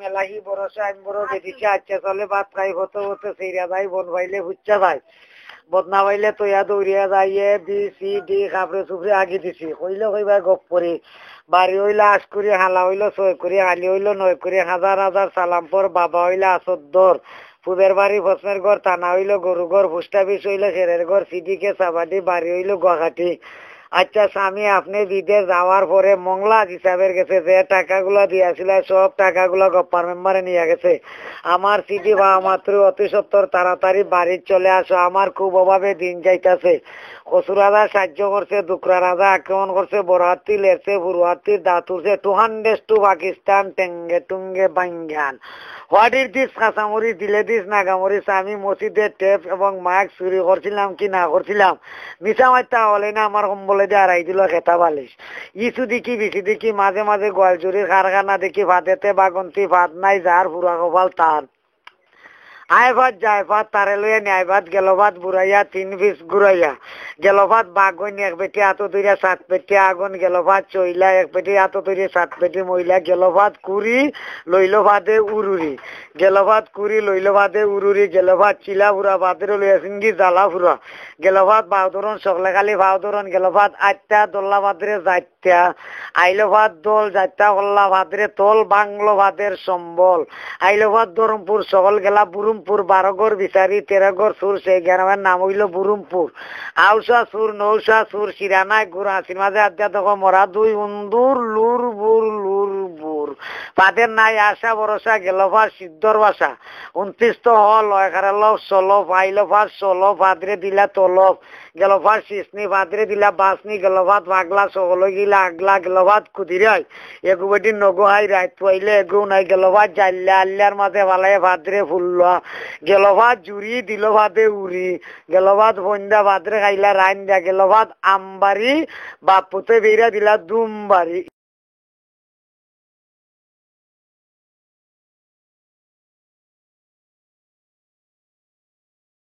মেলাহি বরসে আমি বড় বেটিছে আচ্ছা চলে ভাত খাই হতে হতে সেইরা যাই বন ভাইলে বুচ্চা যায় বদনা ভাইলে তৈয়া দৌড়িয়া যাইয়ে বি সি ডি খাবরে চুপড়ে আগি দিছি কইলে কইবা গপ করি বাড়ি হইলে আশ করি হালা হইলো 6 করি আলি হইলো 9 করি হাজার হাজার সালাম পর বাবা হইলে আসদ্দর পুবের বাড়ি ফসমের ঘর থানা হইলো গরু ঘর পোস্টাফিস হইলো খেরের ঘর সিডিকে সাবাডি বাড়ি হইলো গুয়াহাটি আচ্ছা স্বামী আপনি বিদেশ যাওয়ার পরে মংলা হিসাবের গেছে যে টাকাগুলো দিয়েছিল সব টাকাগুলো গপ্পার মেম্বারে নিয়ে গেছে আমার সিডি বা মাত্র অতি সত্তর তাড়াতাড়ি বাড়ি চলে আসো আমার খুব অভাবে দিন যাইতেছে কসুর রাজা সাহায্য করছে দুকরা রাজা আক্রমণ করছে বড় হাতি লেরছে বুড়ো হাতির দাঁত উঠছে 200 টু পাকিস্তান টেঙ্গে টুঙ্গে বাঙ্গান হোয়াট ইজ দিস কাঁচামরিচ দিলে দিস নাগামরিচ আমি মসজিদের টেপ এবং মাইক চুরি করছিলাম কি না করছিলাম মিশা মাইতা হলে না আমার কম্বলে দিয়ে আড়াই দিল খেতা বালিশ ইসু দেখি বিসি দেখি মাঝে মাঝে গোয়াল চুরির কারখানা দেখি ভাতেতে বাগন্তি ভাত নাই যার পুরা কপাল তার আয় ভাত যায় ভাত তারে লইয়া ন্যায় ভাত গেল ভাত বুড়াইয়া 3 পিস ঘুরাইয়া গেল ভাত বাগন এক পেটি হাত ধরিয়া 7 পেটি আগুন গেল ভাত চইলা এক পেটি হাত ধরিয়া 7 পেটি মহিলা গেল ভাত কুড়ি লইল ভাতে উরুরি গেল ভাত কুড়ি লইল ভাতে উরুরি গেল ভাত চিলা বুড়া ভাতের লইয়া সিঙ্গি জ্বালা ফুরা গেল ভাত বাউদরন সকলে খালি বাউদরন গেল ভাত 8টা দোল্লা ভাতের 4টা আইলো ভাত দোল 4টা কল্লা ভাতের তোল বাংলো ভাতের সম্বল আইলো ভাত ধরমপুর সকল গেলা বুরুমপুর 12 ঘর বিচারি 13 ঘর সুর সেই গ্রামের নাম হইল বুরুমপুর আউসা সুর নৌসা সুর শিরানায় গুড় হাসির মাঝে আদ্যা তখন মরা 2 উন্দুর লুর বুর পাদের নাই আশা ভরসা গেল ভাত সিদ্ধর বাসা 29 তো হল 11 ষোলো পাইল ভাত 16 ভাদরে দিলা তলব গেল ভাত শিসনি ভাদরে দিলা বাসনি গেল ভাত পাগলা সকলে গিলা আগলা গেল ভাত কুদিরাই এগুবেটি নগহাই রাত পাইলে এগু নাই গেল ভাত জাল্লা আল্লার মাঝে ভালাই ভাদরে ফুল্লা গেল ভাত জুড়ি দিল ভাতে উড়ি গেল ভাত বন্দা ভাদরে খাইলা রাইন দিয়া গেল ভাত আমবাড়ি বাপুতে বেরা দিলা দুমবাড়ি